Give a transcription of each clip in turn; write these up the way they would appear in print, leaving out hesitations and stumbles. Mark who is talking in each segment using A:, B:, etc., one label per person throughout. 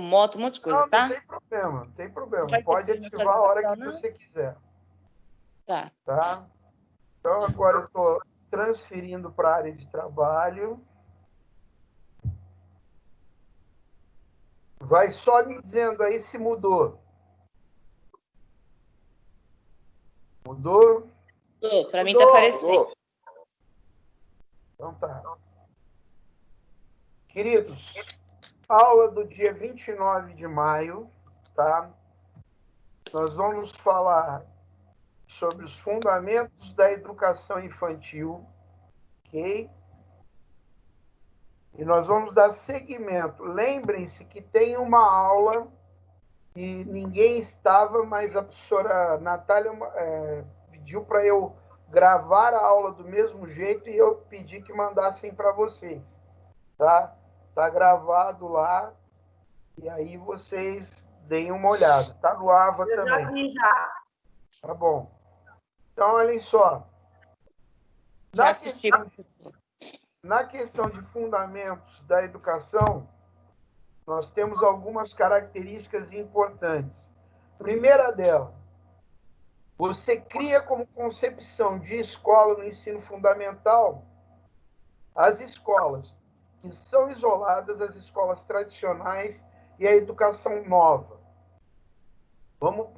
A: moto, um monte de coisa,
B: Não,
A: tá?
B: não tem problema, não tem problema.
A: Vai ter
B: Pode
A: problema com a
B: ativar a hora que
A: gravação, não?
B: você quiser,
A: Tá.
B: tá? Então, agora eu estou transferindo para a área de trabalho. Vai só me dizendo aí se mudou. Mudou?
A: Para mim tá aparecendo.
B: Então tá. Queridos, aula do dia 29 de maio, tá? Nós vamos falar sobre os fundamentos da educação infantil, ok? E nós vamos dar seguimento. Lembrem-se que tem uma aula e ninguém estava, mas a professora Natália pediu para eu gravar a aula do mesmo jeito e eu pedi que mandassem para vocês, tá? Tá gravado lá e aí vocês deem uma olhada. Tá no AVA também. Tá bom. Então, olhem só.
A: Já assisti.
B: Na questão de fundamentos da educação, nós temos algumas características importantes. Primeira delas, você cria como concepção de escola no ensino fundamental as escolas que são isoladas, as escolas tradicionais e a educação nova. Vamos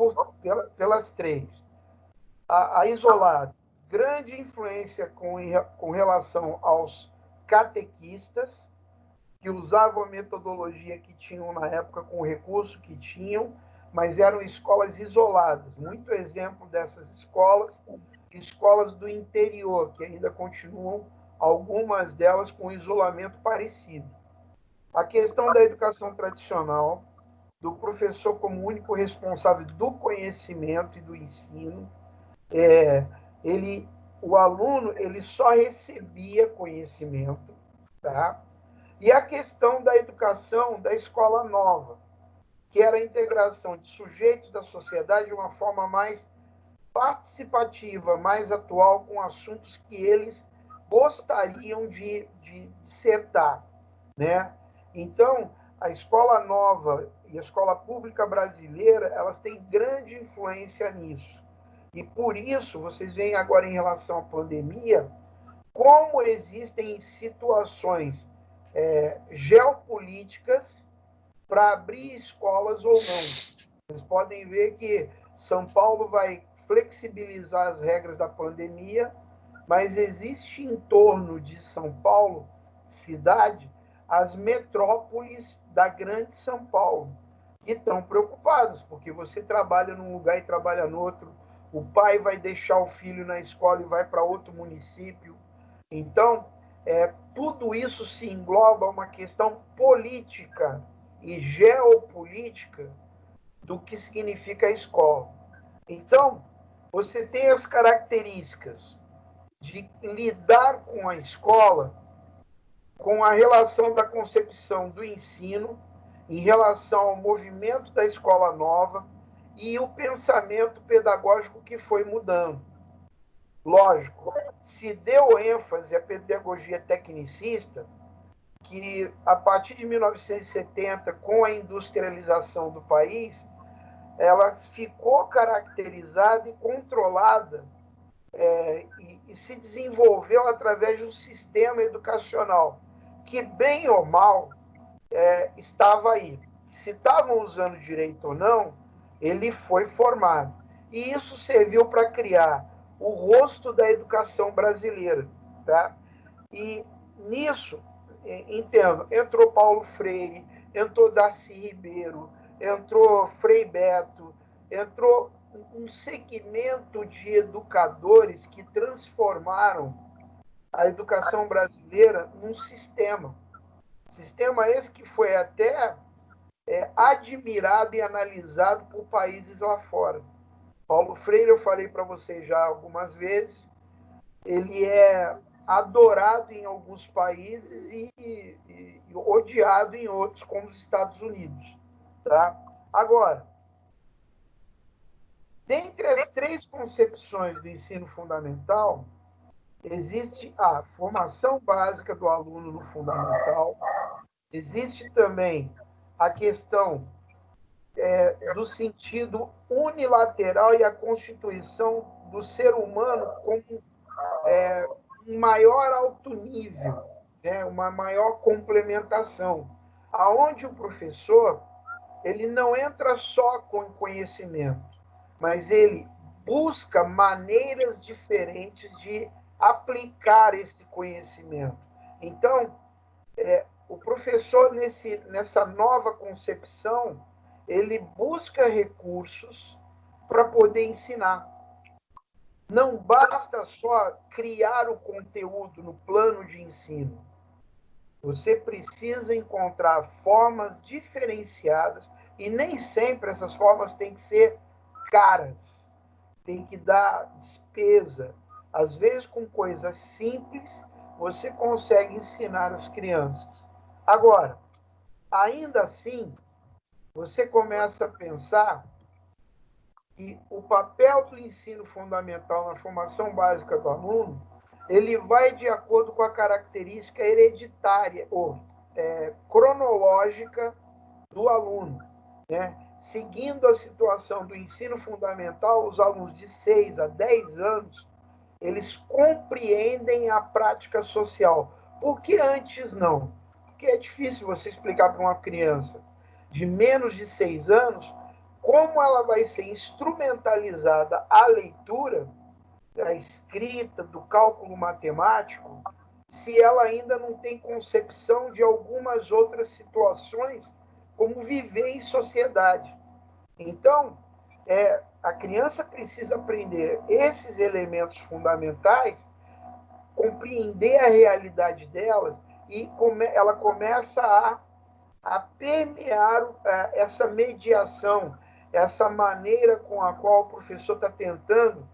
B: pelas três. A isolada, grande influência com relação aos catequistas, que usavam a metodologia que tinham na época, com o recurso que tinham, mas eram escolas isoladas. Muito exemplo dessas escolas do interior, que ainda continuam, algumas delas com isolamento parecido. A questão da educação tradicional, do professor como único responsável do conhecimento e do ensino, o aluno ele só recebia conhecimento, tá? E a questão da educação da escola nova, que era a integração de sujeitos da sociedade de uma forma mais participativa, mais atual, com assuntos que eles gostariam de dissertar, né? Então, a escola nova e a escola pública brasileira, elas têm grande influência nisso. E por isso, vocês veem agora em relação à pandemia, como existem situações geopolíticas para abrir escolas ou não. Vocês podem ver que São Paulo vai flexibilizar as regras da pandemia, mas existe em torno de São Paulo, cidade, as metrópoles da grande São Paulo, que estão preocupadas, porque você trabalha num lugar e trabalha no outro, o pai vai deixar o filho na escola e vai para outro município. Então, tudo isso se engloba a uma questão política e geopolítica do que significa a escola. Então, você tem as características de lidar com a escola, com a relação da concepção do ensino, em relação ao movimento da escola nova e o pensamento pedagógico que foi mudando. Lógico, se deu ênfase à pedagogia tecnicista, que a partir de 1970, com a industrialização do país, ela ficou caracterizada e controlada e se desenvolveu através de um sistema educacional que, bem ou mal, estava aí. Se estavam usando direito ou não, ele foi formado. E isso serviu para criar o rosto da educação brasileira. Tá? E nisso, entendo, entrou Paulo Freire, entrou Darcy Ribeiro, entrou Frei Beto, entrou um segmento de educadores que transformaram a educação brasileira num sistema. Sistema esse que foi até admirado e analisado por países lá fora. Paulo Freire, eu falei para vocês já algumas vezes, ele é adorado em alguns países e odiado em outros, como os Estados Unidos. Tá? Agora, dentre as três concepções do ensino fundamental, existe a formação básica do aluno no fundamental, existe também a questão do sentido unilateral e a constituição do ser humano como um maior alto nível, né? Uma maior complementação, aonde o professor ele não entra só com conhecimento, mas ele busca maneiras diferentes de aplicar esse conhecimento. Então, o professor, nessa nova concepção, ele busca recursos para poder ensinar. Não basta só criar o conteúdo no plano de ensino. Você precisa encontrar formas diferenciadas e nem sempre essas formas têm que ser caras. Tem que dar despesa. Às vezes, com coisas simples, você consegue ensinar as crianças. Agora, ainda assim, você começa a pensar que o papel do ensino fundamental na formação básica do aluno, ele vai de acordo com a característica hereditária ou cronológica do aluno, né? Seguindo a situação do ensino fundamental, os alunos de 6 a 10 anos, eles compreendem a prática social. Por que antes não? Porque é difícil você explicar para uma criança de menos de 6 anos como ela vai ser instrumentalizada a leitura, a escrita, do cálculo matemático, se ela ainda não tem concepção de algumas outras situações, como viver em sociedade. Então, a criança precisa aprender esses elementos fundamentais, compreender a realidade delas, e ela começa a permear essa mediação, essa maneira com a qual o professor está tentando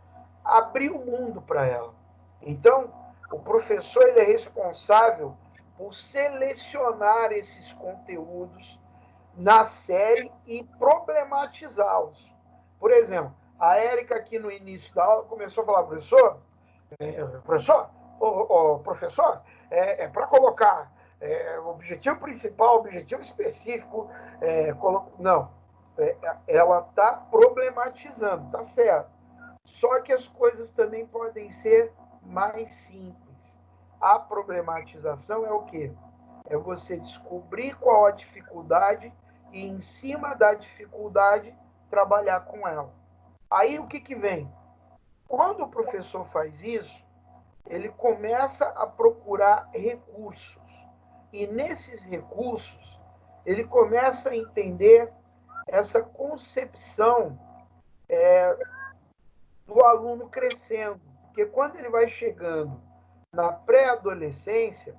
B: abrir o mundo para ela. Então, o professor ele é responsável por selecionar esses conteúdos na série e problematizá-los. Por exemplo, a Érica aqui no início da aula começou a falar, professor, para colocar objetivo principal, objetivo específico, não, ela está problematizando, tá certo. Só que as coisas também podem ser mais simples. A problematização é o quê? É você descobrir qual a dificuldade e, em cima da dificuldade, trabalhar com ela. Aí o que vem? Quando o professor faz isso, ele começa a procurar recursos. E nesses recursos, ele começa a entender essa concepção do aluno crescendo. Porque quando ele vai chegando na pré-adolescência,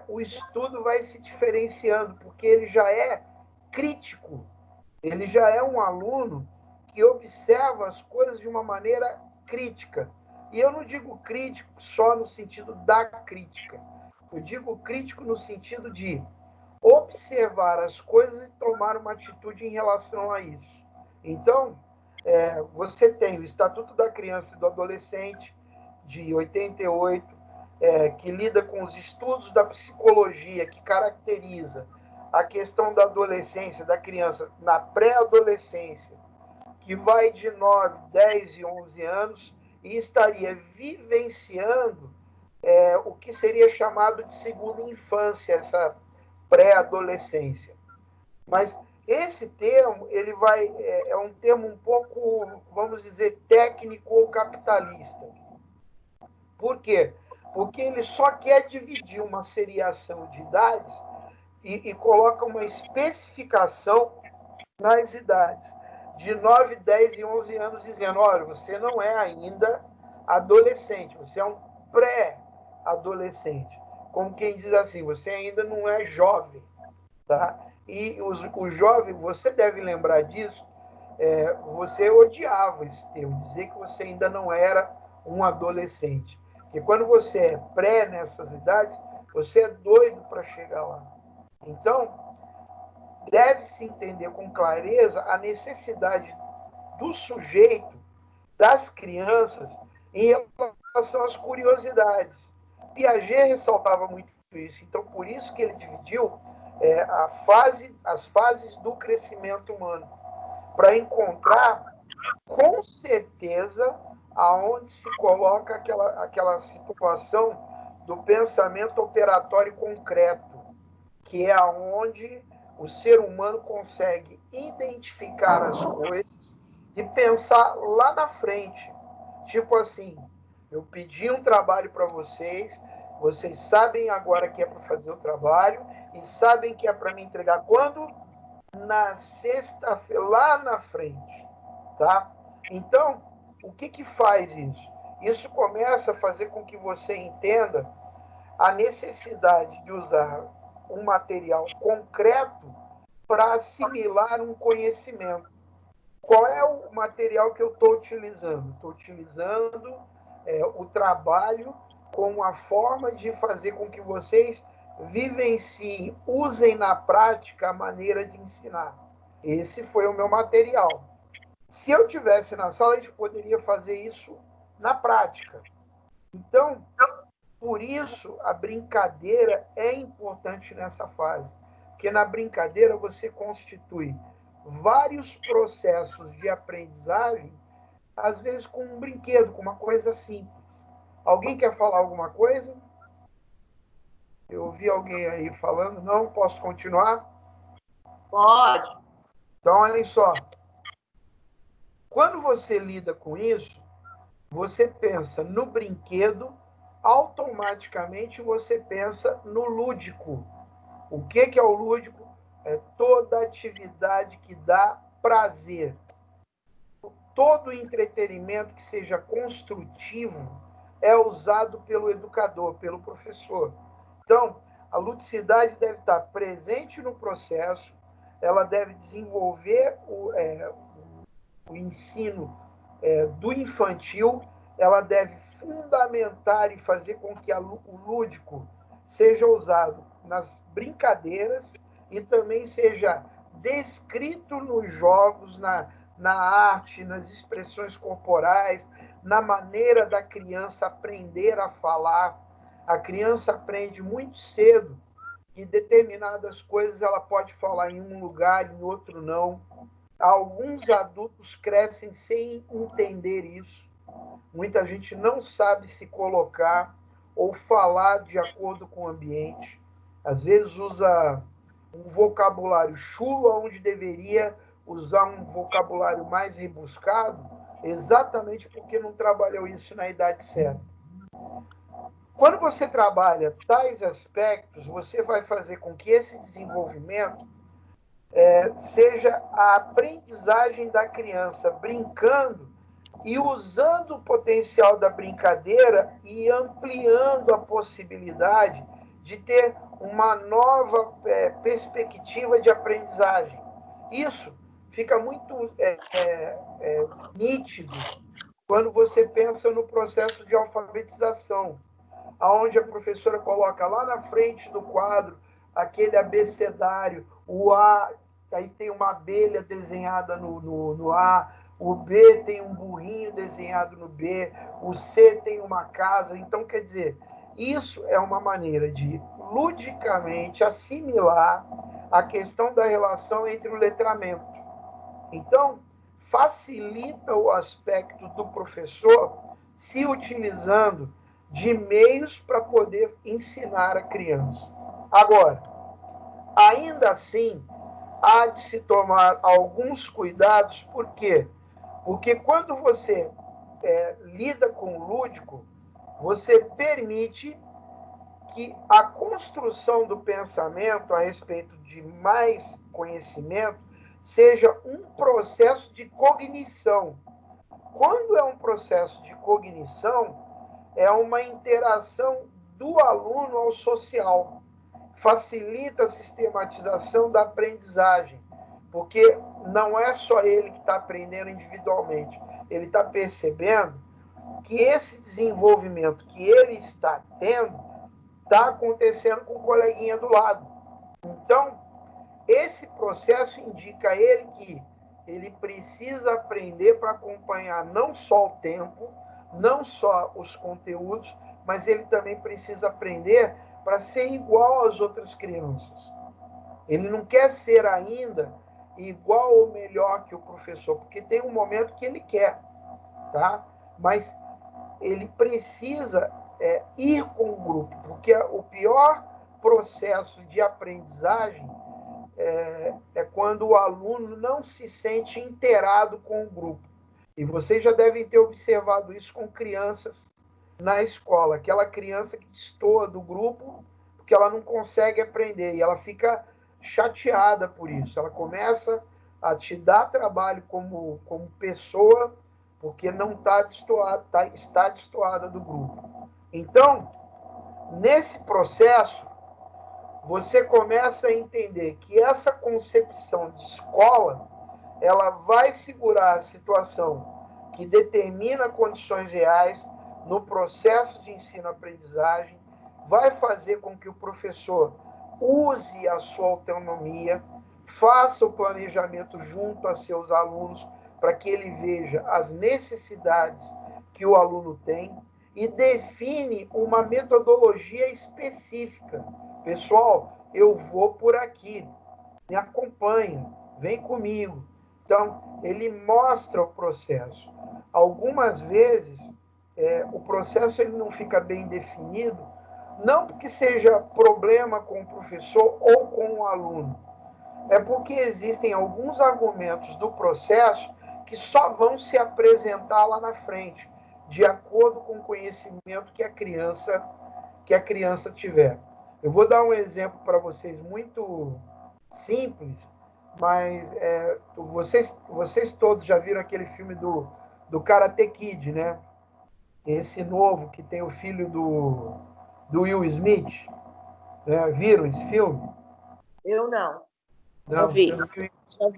B: o estudo vai se diferenciando, porque ele já é crítico, ele já é um aluno que observa as coisas de uma maneira crítica. E eu não digo crítico só no sentido da crítica, eu digo crítico no sentido de observar as coisas e tomar uma atitude em relação a isso. Então, você tem o Estatuto da Criança e do Adolescente, de 88, que lida com os estudos da psicologia, que caracteriza a questão da adolescência, da criança na pré-adolescência, que vai de 9, 10 e 11 anos e estaria vivenciando o que seria chamado de segunda infância, essa pré-adolescência. Mas esse termo ele é um termo um pouco, vamos dizer, técnico ou capitalista. Por quê? Porque ele só quer dividir uma seriação de idades e coloca uma especificação nas idades de 9, 10 e 11 anos, dizendo, olha, você não é ainda adolescente, você é um pré-adolescente. Como quem diz assim, você ainda não é jovem. Tá? E o jovem, você deve lembrar disso, você odiava esse termo, dizer que você ainda não era um adolescente. Porque quando você é pré nessas idades, você é doido para chegar lá. Então, deve-se entender com clareza a necessidade do sujeito, das crianças, em relação às curiosidades. Piaget ressaltava muito isso. Então, por isso que ele dividiu as fases do crescimento humano, para encontrar, com certeza, aonde se coloca aquela situação do pensamento operatório concreto, que é aonde o ser humano consegue identificar as coisas e pensar lá na frente. Tipo assim, eu pedi um trabalho para vocês sabem agora que é para fazer o trabalho e sabem que é para me entregar quando? Na sexta-feira, lá na frente, tá? Então, o que faz isso? Isso começa a fazer com que você entenda a necessidade de usar um material concreto para assimilar um conhecimento. Qual é o material que eu estou utilizando? Estou utilizando o trabalho como a forma de fazer com que vocês vivenciem, usem na prática a maneira de ensinar. Esse foi o meu material. Se eu tivesse na sala, a gente poderia fazer isso na prática. Então, por isso, a brincadeira é importante nessa fase, porque na brincadeira você constitui vários processos de aprendizagem, às vezes com um brinquedo, com uma coisa simples. Alguém quer falar alguma coisa? Eu ouvi alguém aí falando, não? Posso continuar?
A: Pode.
B: Então, olhem só. Quando você lida com isso, você pensa no brinquedo, automaticamente você pensa no lúdico. O que é o lúdico? É toda atividade que dá prazer. Todo entretenimento que seja construtivo é usado pelo educador, pelo professor. Então, a ludicidade deve estar presente no processo, ela deve desenvolver o ensino do infantil, ela deve fundamentar e fazer com que o lúdico seja usado nas brincadeiras e também seja descrito nos jogos, na arte, nas expressões corporais, na maneira da criança aprender a falar. A criança aprende muito cedo que determinadas coisas ela pode falar em um lugar, em outro não. Alguns adultos crescem sem entender isso. Muita gente não sabe se colocar ou falar de acordo com o ambiente. Às vezes usa um vocabulário chulo onde deveria usar um vocabulário mais rebuscado, exatamente porque não trabalhou isso na idade certa. Quando você trabalha tais aspectos, você vai fazer com que esse desenvolvimento seja a aprendizagem da criança brincando e usando o potencial da brincadeira e ampliando a possibilidade de ter uma nova perspectiva de aprendizagem. Isso fica muito nítido quando você pensa no processo de alfabetização, onde a professora coloca lá na frente do quadro aquele abecedário, o A, aí tem uma abelha desenhada no A, o B tem um burrinho desenhado no B, o C tem uma casa. Então, quer dizer, isso é uma maneira de, ludicamente, assimilar a questão da relação entre o letramento. Então, facilita o aspecto do professor se utilizando de meios para poder ensinar a criança. Agora, ainda assim, há de se tomar alguns cuidados, por quê? Porque quando você lida com o lúdico, você permite que a construção do pensamento a respeito de mais conhecimento seja um processo de cognição. Quando é um processo de cognição, é uma interação do aluno ao social. Facilita a sistematização da aprendizagem, porque não é só ele que está aprendendo individualmente, ele está percebendo que esse desenvolvimento que ele está tendo está acontecendo com o coleguinha do lado. Então, esse processo indica a ele que ele precisa aprender para acompanhar não só o tempo, não só os conteúdos, mas ele também precisa aprender para ser igual às outras crianças. Ele não quer ser ainda igual ou melhor que o professor, porque tem um momento que ele quer, tá? Mas ele precisa ir com o grupo, porque o pior processo de aprendizagem é quando o aluno não se sente inteirado com o grupo. E vocês já devem ter observado isso com crianças na escola, aquela criança que destoa do grupo porque ela não consegue aprender e ela fica chateada por isso. Ela começa a te dar trabalho como pessoa porque não está destoada do grupo. Então, nesse processo, você começa a entender que essa concepção de escola, ela vai segurar a situação que determina condições reais no processo de ensino-aprendizagem, vai fazer com que o professor use a sua autonomia, faça o planejamento junto a seus alunos, para que ele veja as necessidades que o aluno tem e define uma metodologia específica. Pessoal, eu vou por aqui, me acompanha, vem comigo. Então, ele mostra o processo. Algumas vezes, o processo ele não fica bem definido, não porque seja problema com o professor ou com o aluno, é porque existem alguns argumentos do processo que só vão se apresentar lá na frente, de acordo com o conhecimento que a criança tiver. Eu vou dar um exemplo para vocês muito simples, mas vocês todos já viram aquele filme do Karate Kid, né? Esse novo que tem o filho do Will Smith, né? Viram esse filme?
A: Eu não.
B: Não, vi.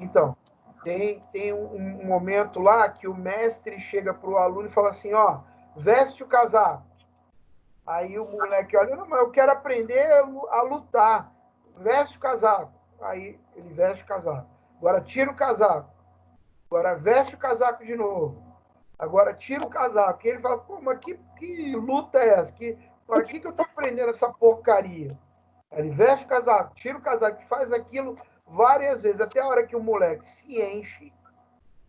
B: Então, tem um momento lá que o mestre chega para o aluno e fala assim, ó, veste o casaco. Aí o moleque olha, não, mas eu quero aprender a lutar. Veste o casaco. Aí ele veste o casaco. Agora tira o casaco. Agora veste o casaco de novo. Agora tira o casaco. E ele fala, pô, mas que luta é essa? Para que eu estou aprendendo essa porcaria? Aí ele veste o casaco, tira o casaco, faz aquilo várias vezes, até a hora que o moleque se enche,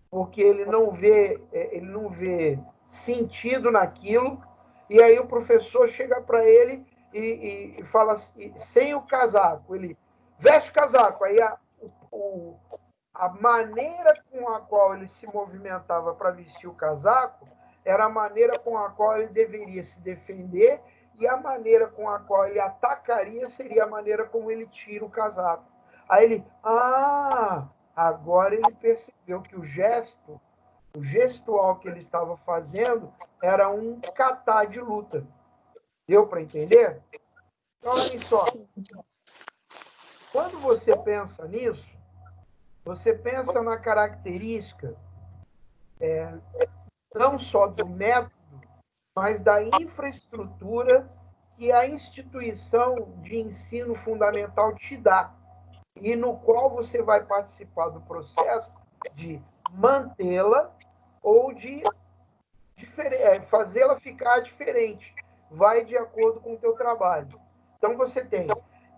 B: porque ele não vê sentido naquilo, e aí o professor chega para ele e fala assim, sem o casaco, ele veste o casaco, aí a maneira com a qual ele se movimentava para vestir o casaco era a maneira com a qual ele deveria se defender e a maneira com a qual ele atacaria seria a maneira como ele tira o casaco. Aí ele, agora ele percebeu que o gestual que ele estava fazendo era um kata de luta. Deu para entender? Então, olha só. Quando você pensa nisso, você pensa na característica não só do método, mas da infraestrutura que a instituição de ensino fundamental te dá, e no qual você vai participar do processo de mantê-la ou de fazê-la ficar diferente. Vai de acordo com o teu trabalho. Então,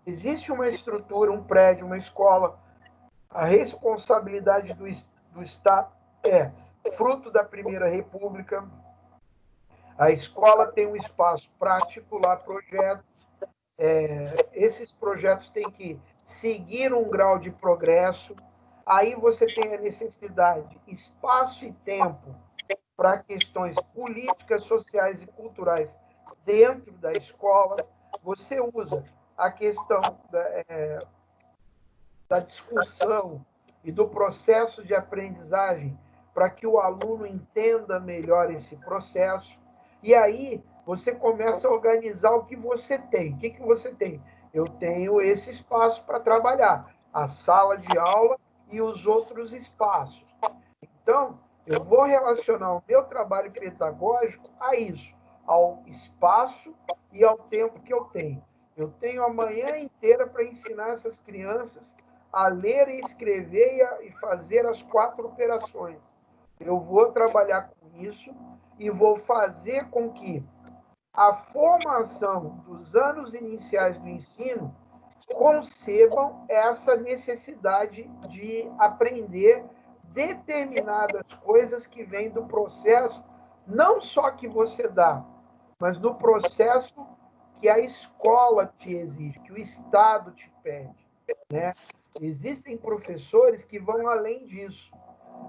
B: existe uma estrutura, um prédio, uma escola, a responsabilidade do Estado é fruto da Primeira República. A escola tem um espaço para articular projetos. Esses projetos têm que seguir um grau de progresso. Aí você tem a necessidade, espaço e tempo para questões políticas, sociais e culturais dentro da escola. Você usa a questão da discussão e do processo de aprendizagem para que o aluno entenda melhor esse processo. E aí você começa a organizar o que você tem. O que você tem? Eu tenho esse espaço para trabalhar, a sala de aula e os outros espaços. Então, eu vou relacionar o meu trabalho pedagógico a isso, ao espaço e ao tempo que eu tenho. Eu tenho a manhã inteira para ensinar essas crianças a ler e escrever e fazer as 4 operações. Eu vou trabalhar com isso e vou fazer com que a formação dos anos iniciais do ensino concebam essa necessidade de aprender determinadas coisas que vêm do processo, não só que você dá, mas do processo que a escola te exige, que o Estado te pede, né? Existem professores que vão além disso.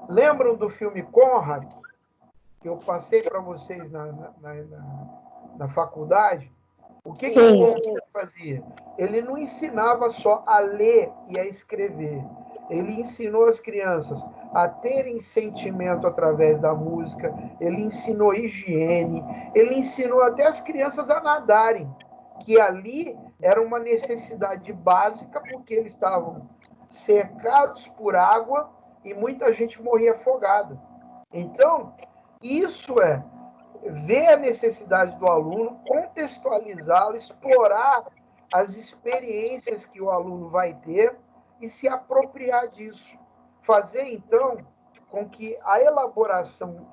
B: Lembram do filme Conrad, que eu passei para vocês na faculdade? O que o Conrad fazia? Ele não ensinava só a ler e a escrever. Ele ensinou as crianças a terem sentimento através da música, ele ensinou higiene, ele ensinou até as crianças a nadarem, que ali era uma necessidade básica, porque eles estavam cercados por água e muita gente morria afogada. Então, isso é ver a necessidade do aluno, contextualizá-lo, explorar as experiências que o aluno vai ter e se apropriar disso. Fazer, então, com que a elaboração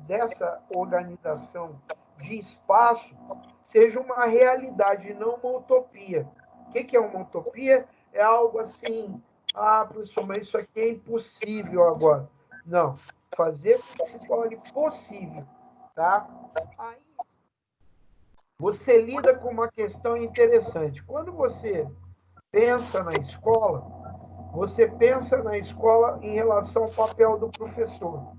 B: dessa organização de espaço seja uma realidade, não uma utopia. O que é uma utopia? É algo assim, professor, mas isso aqui é impossível agora. Não, fazer com que se torne possível. Tá? Aí você lida com uma questão interessante. Quando você pensa na escola, você pensa na escola em relação ao papel do professor.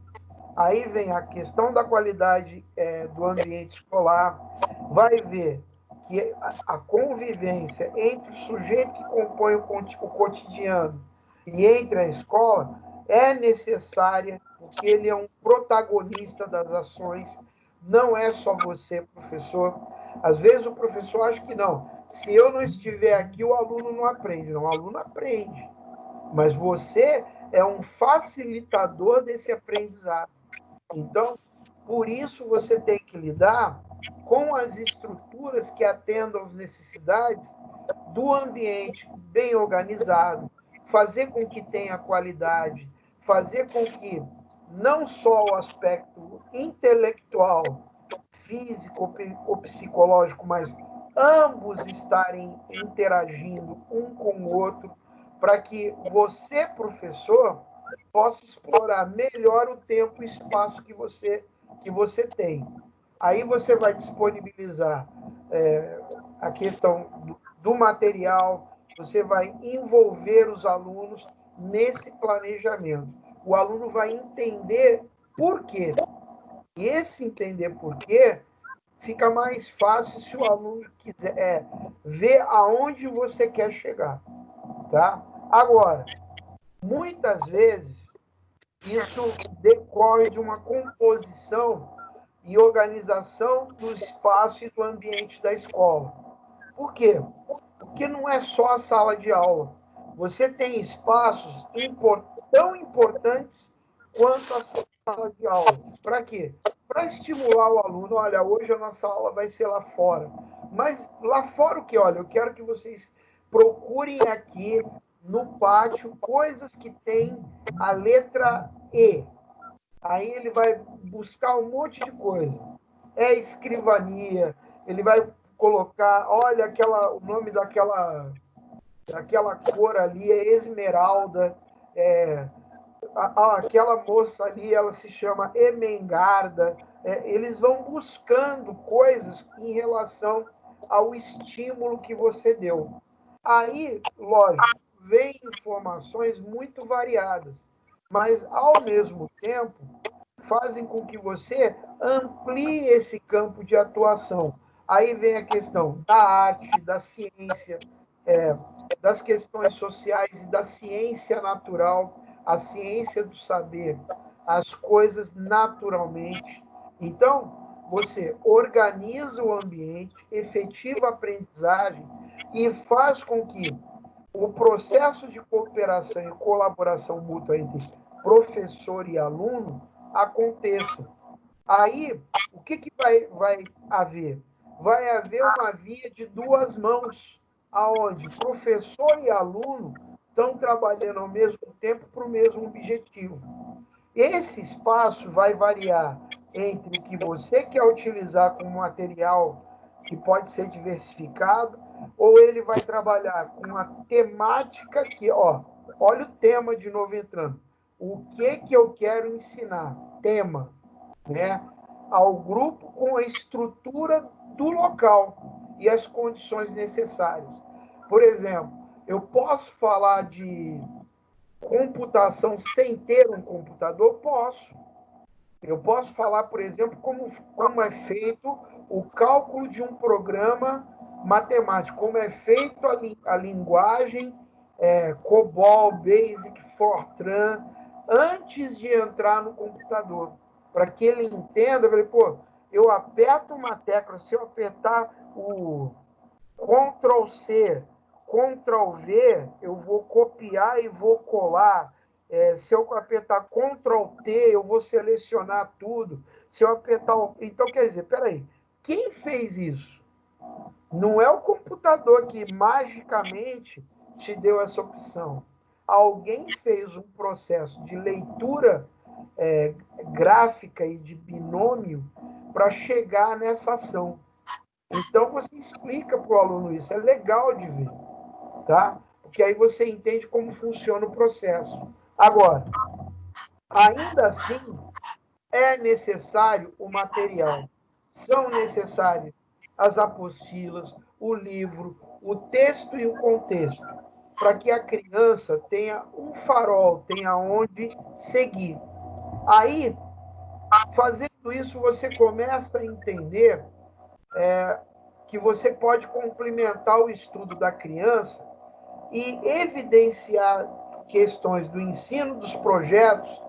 B: Aí vem a questão da qualidade do ambiente escolar, vai ver que a convivência entre o sujeito que compõe o cotidiano e entre a escola é necessária, porque ele é um protagonista das ações, não é só você, professor. Às vezes o professor acha que não. Se eu não estiver aqui, o aluno não aprende. Não, o aluno aprende. Mas você é um facilitador desse aprendizado. Então, por isso você tem que lidar com as estruturas que atendam às necessidades do ambiente bem organizado, fazer com que tenha qualidade, fazer com que não só o aspecto intelectual, físico ou psicológico, mas ambos estarem interagindo um com o outro, para que você, professor, possa explorar melhor o tempo e espaço que você tem. Aí você vai disponibilizar a questão do material, você vai envolver os alunos nesse planejamento. O aluno vai entender por quê. E esse entender por quê fica mais fácil se o aluno quiser ver aonde você quer chegar. Tá? Agora, muitas vezes, isso decorre de uma composição e organização do espaço e do ambiente da escola. Por quê? Porque não é só a sala de aula. Você tem espaços tão importantes quanto a sala de aula. Para quê? Para estimular o aluno. Olha, hoje a nossa aula vai ser lá fora. Mas lá fora o que? Olha, eu quero que vocês procurem aqui no pátio coisas que tem a letra E. Aí ele vai buscar um monte de coisa. É escrivania, ele vai colocar, olha o nome daquela cor ali é esmeralda, aquela moça ali, ela se chama emengarda. Eles vão buscando coisas em relação ao estímulo que você deu. Aí, lógico, vem informações muito variadas, mas, ao mesmo tempo, fazem com que você amplie esse campo de atuação. Aí vem a questão da arte, da ciência, das questões sociais e da ciência natural, a ciência do saber, as coisas naturalmente. Então, você organiza o ambiente, efetiva a aprendizagem e faz com que o processo de cooperação e colaboração mútua entre professor e aluno aconteça. Aí, o que vai haver? Vai haver uma via de duas mãos, aonde professor e aluno estão trabalhando ao mesmo tempo para o mesmo objetivo. Esse espaço vai variar entre o que você quer utilizar como material, que pode ser diversificado, ou ele vai trabalhar com a temática que, olha o tema de novo entrando. O que eu quero ensinar? Tema, né? Ao grupo com a estrutura do local e as condições necessárias. Por exemplo, eu posso falar de computação sem ter um computador? Posso. Eu posso falar, por exemplo, como é feito o cálculo de um programa matemático, como é feito a linguagem COBOL, BASIC, Fortran, antes de entrar no computador, para que ele entenda, eu aperto uma tecla, se eu apertar o Ctrl+C, Ctrl+V, eu vou copiar e vou colar. Se eu apertar Ctrl+T, eu vou selecionar tudo. Se eu apertar... Então, quer dizer, peraí, quem fez isso? Não é o computador que magicamente te deu essa opção. Alguém fez um processo de leitura gráfica e de binômio para chegar nessa ação. Então, você explica para o aluno isso. É legal de ver, tá? Porque aí você entende como funciona o processo. Agora, ainda assim, é necessário o material. São necessárias as apostilas, o livro, o texto e o contexto, para que a criança tenha um farol, tenha onde seguir. Aí, fazendo isso, você começa a entender que você pode complementar o estudo da criança e evidenciar questões do ensino dos projetos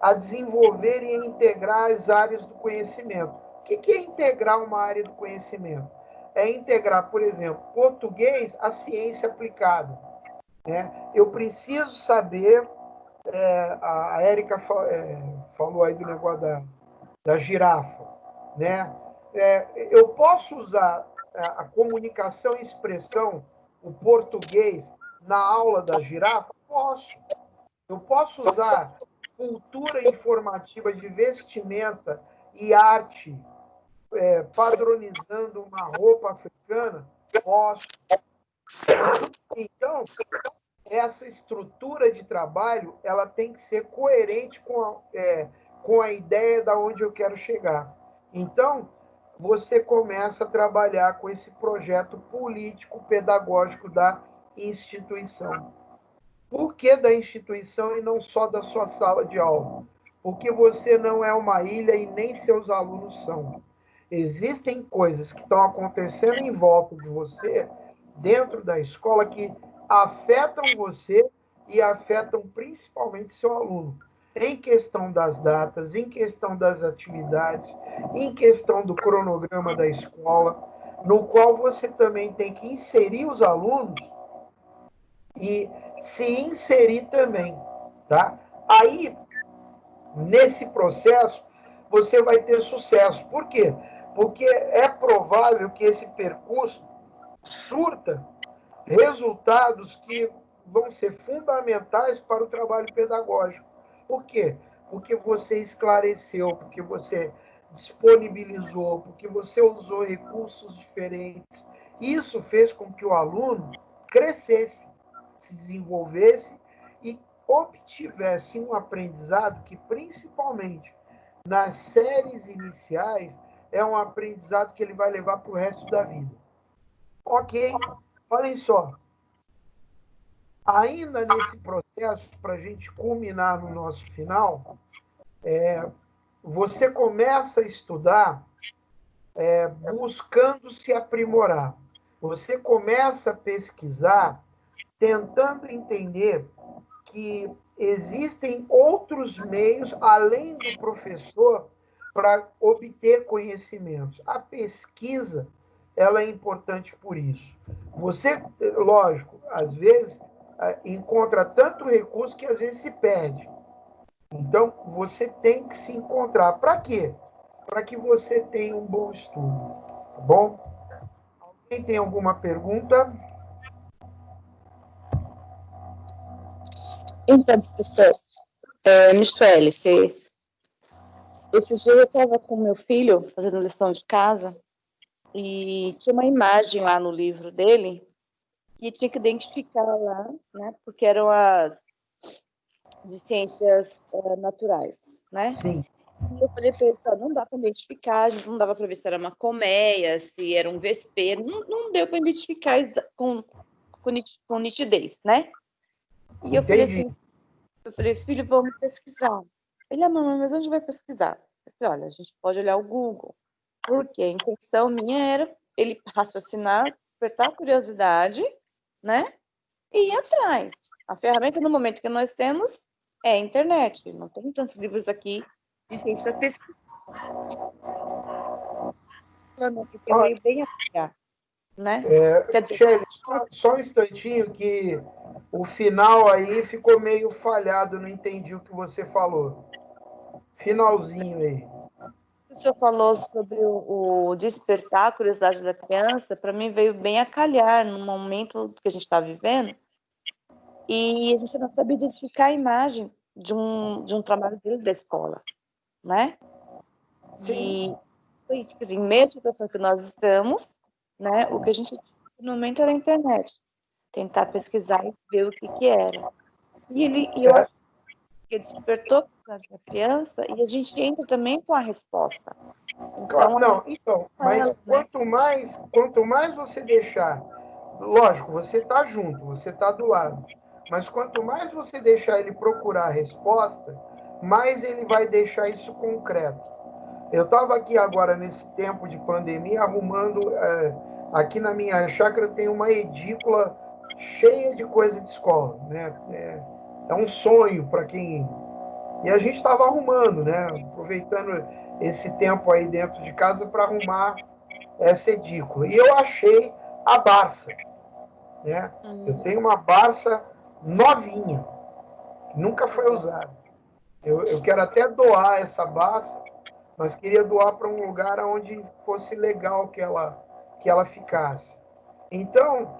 B: a desenvolver e a integrar as áreas do conhecimento. O que é integrar uma área do conhecimento? É integrar, por exemplo, português à ciência aplicada. Né? Eu preciso saber, a Érica falou aí do negócio da girafa, né? Eu posso usar a comunicação e expressão, o português, na aula da girafa? Posso. Eu posso usar cultura informativa de vestimenta e arte, padronizando uma roupa africana? Posso. Então, essa estrutura de trabalho ela tem que ser coerente com a ideia de onde eu quero chegar. Então, você começa a trabalhar com esse projeto político-pedagógico da instituição. Por que da instituição e não só da sua sala de aula? Porque você não é uma ilha e nem seus alunos são. Existem coisas que estão acontecendo em volta de você, dentro da escola, que afetam você e afetam principalmente seu aluno. Em questão das datas, em questão das atividades, em questão do cronograma da escola, no qual você também tem que inserir os alunos e se inserir também, tá? Aí, nesse processo, você vai ter sucesso. Por quê? Porque é provável que esse percurso surta resultados que vão ser fundamentais para o trabalho pedagógico. Por quê? Porque você esclareceu, porque você disponibilizou, porque você usou recursos diferentes. Isso fez com que o aluno crescesse, se desenvolvesse e obtivesse um aprendizado que, principalmente nas séries iniciais, é um aprendizado que ele vai levar para o resto da vida. Ok, olhem só. Ainda nesse processo, para a gente culminar no nosso final, você começa a estudar buscando se aprimorar. Você começa a pesquisar, tentando entender que existem outros meios, além do professor, para obter conhecimentos. A pesquisa, ela é importante por isso. Você, lógico, às vezes, encontra tanto recurso que às vezes se perde. Então, você tem que se encontrar. Para quê? Para que você tenha um bom estudo. Tá bom? Alguém tem alguma pergunta?
C: Então, professor, Michele, esses dias eu estava com meu filho fazendo lição de casa E tinha uma imagem lá no livro dele que tinha que identificar lá, né? Porque eram as de ciências naturais, né?
B: Sim.
C: E eu falei para ele, não dá para identificar, não dava para ver se era uma colmeia, se era um vespeiro, não deu para identificar com nitidez, né? E eu falei
B: Entendi.
C: assim, filho, vamos pesquisar. Ele, mamãe, mas onde vai pesquisar? Eu falei, olha, a gente pode olhar o Google, porque a intenção minha era ele raciocinar, despertar a curiosidade, né? E ir atrás. A ferramenta no momento que nós temos é a internet. Não tem tantos livros aqui de ciência para pesquisar. Porque veio bem a calhar, né? Quer dizer,
B: Shelly, só um instantinho que o final aí ficou meio falhado, não entendi o que você falou. Finalzinho aí.
C: o senhor falou sobre o despertar a curiosidade da criança, para mim veio bem a calhar no momento que a gente está vivendo, e a gente não sabe identificar a imagem de um trabalho dele da escola, né?
B: Sim.
C: E foi isso, em meio à situação que nós estamos, né? O que a gente no momento era a internet, tentar pesquisar e ver o que era. E eu acho que despertou a curiosidade da criança e a gente entra também com a resposta.
B: Claro,
C: Então,
B: não, mas
C: né?
B: quanto mais você deixar, lógico, você está junto, você está do lado, mas quanto mais você deixar ele procurar a resposta, mais ele vai deixar isso concreto. Eu estava aqui agora, nesse tempo de pandemia, arrumando. Aqui na minha chácara tem uma edícula cheia de coisa de escola. Né? É um sonho para quem. E a gente estava arrumando, né? Aproveitando esse tempo aí dentro de casa para arrumar essa edícula. E eu achei a Barça. Né? Eu tenho uma Barça novinha, que nunca foi usada. Eu quero até doar essa Barça, mas queria doar para um lugar onde fosse legal que ela ficasse. Então,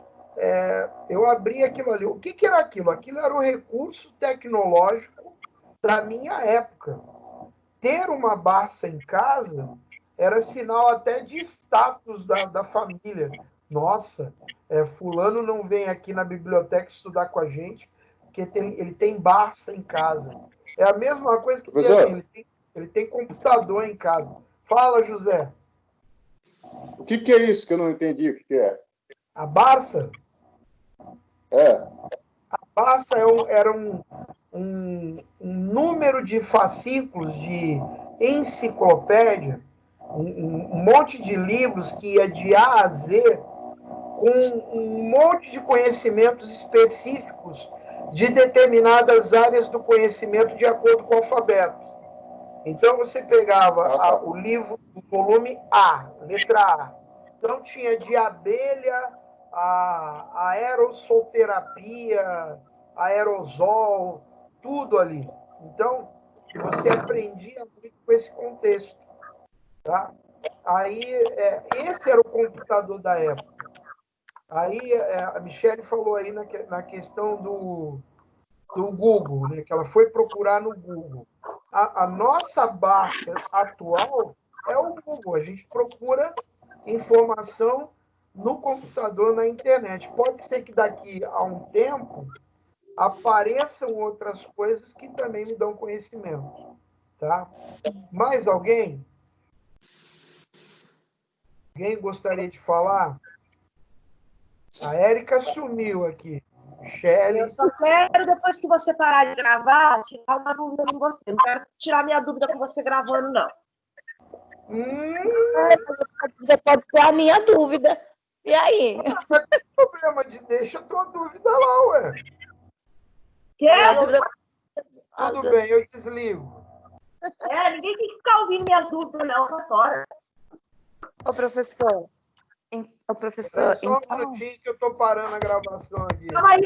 B: eu abri aquilo ali. O que era aquilo? Aquilo era um recurso tecnológico da minha época. Ter uma Barça em casa era sinal até de status da família. Nossa, fulano não vem aqui na biblioteca estudar com a gente, porque ele tem Barça em casa. É a mesma coisa que tem assim, ele tem computador em casa. Fala, José.
D: O que é isso que eu não entendi o que é?
B: A Barça? A Barça era um número de fascículos de enciclopédia, um monte de livros que ia de A a Z, com um monte de conhecimentos específicos de determinadas áreas do conhecimento de acordo com o alfabeto. Então você pegava o livro, o volume A, letra A. Então tinha de abelha, a aerossolterapia, aerosol, tudo ali. Então você aprendia muito com esse contexto. Tá? Aí esse era o computador da época. Aí a Michelle falou aí na questão do Google, né, que ela foi procurar no Google. A nossa Barça atual é o Google. A gente procura informação no computador, na internet. Pode ser que daqui a um tempo apareçam outras coisas que também me dão conhecimento. Tá? Mais alguém? Alguém gostaria de falar? A Érica sumiu aqui. Shelly.
A: Eu só quero, depois que você parar de gravar, tirar uma dúvida com você. Não quero tirar minha dúvida com você gravando, não.
C: Pode ser a minha dúvida. E aí?
B: Não tem problema, deixa a tua dúvida lá, ué. Tudo bem, eu desligo.
A: Ninguém tem que ficar ouvindo minhas dúvidas, não, tô fora.
C: Ô, professor.
B: Só um minutinho que eu tô parando a gravação aqui.
A: Calma aí.